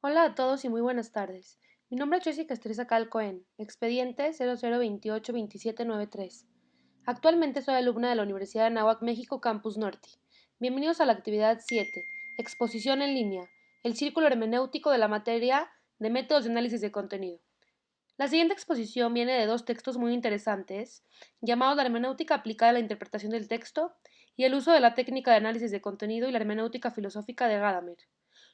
Hola a todos y muy buenas tardes. Mi nombre es Jessica Estreza Calcoen, expediente 00282793. Actualmente soy alumna de la Universidad de Anáhuac, México, Campus Norte. Bienvenidos a la actividad 7, exposición en línea, el círculo hermenéutico de la materia de métodos de análisis de contenido. La siguiente exposición viene de dos textos muy interesantes, llamados La hermenéutica aplicada a la interpretación del texto y el uso de la técnica de análisis de contenido y la hermenéutica filosófica de Gadamer.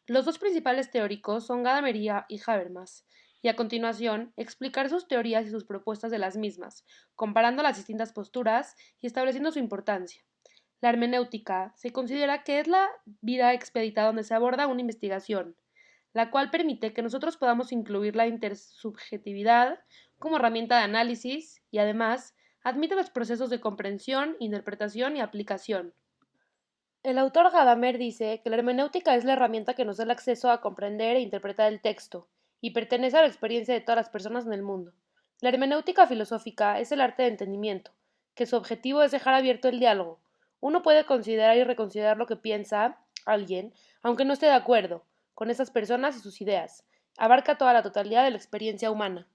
Los dos principales teóricos son Gadamer y Habermas, y a continuación explicaré sus teorías y sus propuestas de las mismas, comparando las distintas posturas y estableciendo su importancia. La hermenéutica se considera que es la vía expedita donde se aborda una investigación, la cual permite que nosotros podamos incluir la intersubjetividad como herramienta de análisis y además admite los procesos de comprensión, interpretación y aplicación. El autor Gadamer dice que la hermenéutica es la herramienta que nos da el acceso a comprender e interpretar el texto, y pertenece a la experiencia de todas las personas en el mundo. La hermenéutica filosófica es el arte de entendimiento, que su objetivo es dejar abierto el diálogo. Uno puede considerar y reconsiderar lo que piensa alguien, aunque no esté de acuerdo con esas personas y sus ideas. Abarca toda la totalidad de la experiencia humana.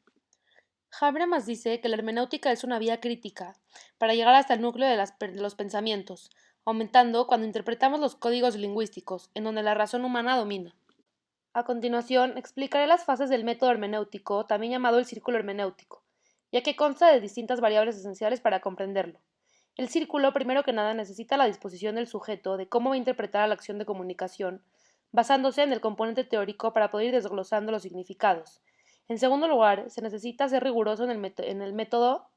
Habermas dice que la hermenéutica es una vía crítica para llegar hasta el núcleo de los pensamientos, aumentando cuando interpretamos los códigos lingüísticos, en donde la razón humana domina. A continuación, explicaré las fases del método hermenéutico, también llamado el círculo hermenéutico, ya que consta de distintas variables esenciales para comprenderlo. El círculo, primero que nada, necesita la disposición del sujeto de cómo va a interpretar la acción de comunicación, basándose en el componente teórico para poder ir desglosando los significados. En segundo lugar, se necesita ser riguroso en el método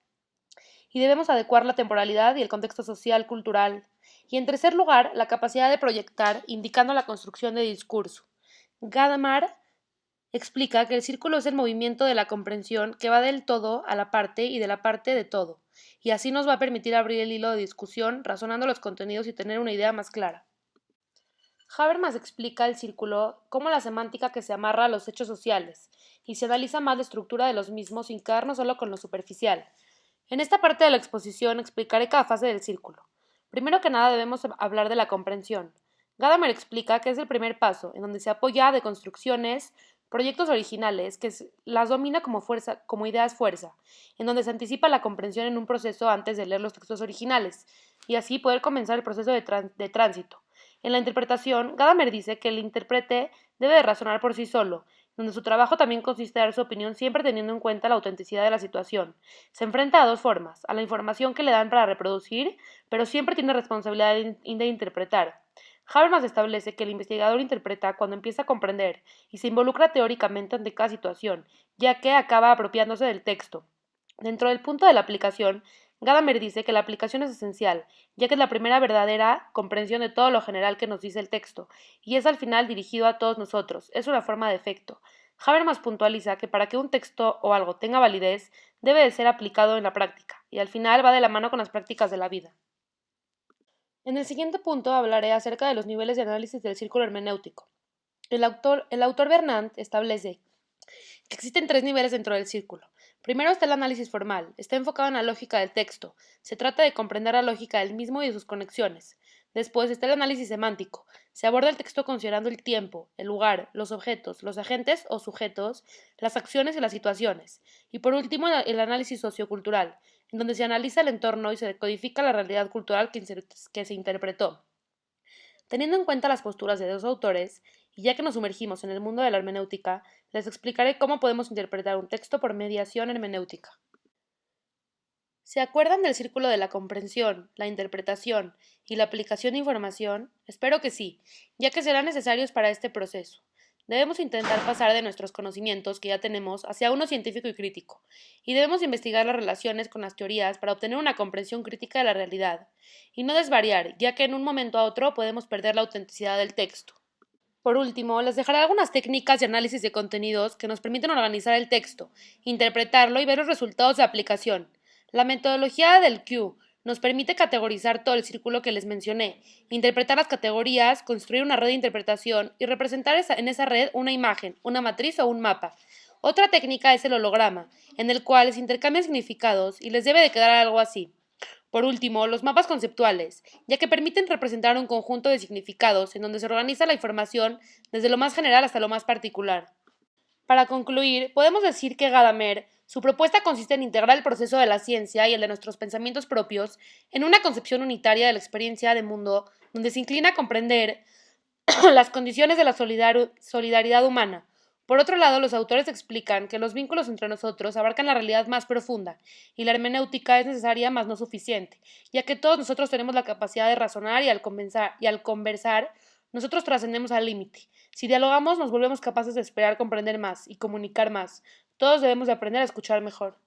y debemos adecuar la temporalidad y el contexto social, cultural. Y en tercer lugar, la capacidad de proyectar, indicando la construcción de discurso. Gadamer explica que el círculo es el movimiento de la comprensión que va del todo a la parte y de la parte de todo, y así nos va a permitir abrir el hilo de discusión, razonando los contenidos y tener una idea más clara. Habermas explica el círculo como la semántica que se amarra a los hechos sociales, y se analiza más la estructura de los mismos sin quedarnos solo con lo superficial. En esta parte de la exposición explicaré cada fase del círculo. Primero que nada debemos hablar de la comprensión. Gadamer explica que es el primer paso, en donde se apoya de construcciones, proyectos originales, que las domina como fuerza, como ideas fuerza, en donde se anticipa la comprensión en un proceso antes de leer los textos originales, y así poder comenzar el proceso de tránsito. En la interpretación, Gadamer dice que el intérprete debe de razonar por sí solo, donde su trabajo también consiste en dar su opinión siempre teniendo en cuenta la autenticidad de la situación. Se enfrenta a dos formas, a la información que le dan para reproducir, pero siempre tiene responsabilidad de interpretar. Habermas establece que el investigador interpreta cuando empieza a comprender y se involucra teóricamente ante cada situación, ya que acaba apropiándose del texto. Dentro del punto de la aplicación, Gadamer dice que la aplicación es esencial, ya que es la primera verdadera comprensión de todo lo general que nos dice el texto, y es al final dirigido a todos nosotros, es una forma de efecto. Habermas puntualiza que para que un texto o algo tenga validez, debe de ser aplicado en la práctica, y al final va de la mano con las prácticas de la vida. En el siguiente punto hablaré acerca de los niveles de análisis del círculo hermenéutico. El autor Bernard establece que existen tres niveles dentro del círculo. Primero está el análisis formal, está enfocado en la lógica del texto, se trata de comprender la lógica del mismo y de sus conexiones. Después está el análisis semántico, se aborda el texto considerando el tiempo, el lugar, los objetos, los agentes o sujetos, las acciones y las situaciones. Y por último el análisis sociocultural, en donde se analiza el entorno y se decodifica la realidad cultural que se interpretó. Teniendo en cuenta las posturas de dos autores, y ya que nos sumergimos en el mundo de la hermenéutica, les explicaré cómo podemos interpretar un texto por mediación hermenéutica. ¿Se acuerdan del círculo de la comprensión, la interpretación y la aplicación de información? Espero que sí, ya que serán necesarios para este proceso. Debemos intentar pasar de nuestros conocimientos que ya tenemos hacia uno científico y crítico, y debemos investigar las relaciones con las teorías para obtener una comprensión crítica de la realidad, y no desvariar, ya que en un momento a otro podemos perder la autenticidad del texto. Por último, les dejaré algunas técnicas de análisis de contenidos que nos permiten organizar el texto, interpretarlo y ver los resultados de aplicación. La metodología del Q nos permite categorizar todo el círculo que les mencioné, interpretar las categorías, construir una red de interpretación y representar en esa red una imagen, una matriz o un mapa. Otra técnica es el holograma, en el cual se intercambian significados y les debe de quedar algo así. Por último, los mapas conceptuales, ya que permiten representar un conjunto de significados en donde se organiza la información desde lo más general hasta lo más particular. Para concluir, podemos decir que Gadamer, su propuesta consiste en integrar el proceso de la ciencia y el de nuestros pensamientos propios en una concepción unitaria de la experiencia de mundo donde se inclina a comprender las condiciones de la solidaridad humana. Por otro lado, los autores explican que los vínculos entre nosotros abarcan la realidad más profunda y la hermenéutica es necesaria mas no suficiente, ya que todos nosotros tenemos la capacidad de razonar y al conversar nosotros trascendemos al límite. Si dialogamos nos volvemos capaces de esperar comprender más y comunicar más. Todos debemos de aprender a escuchar mejor.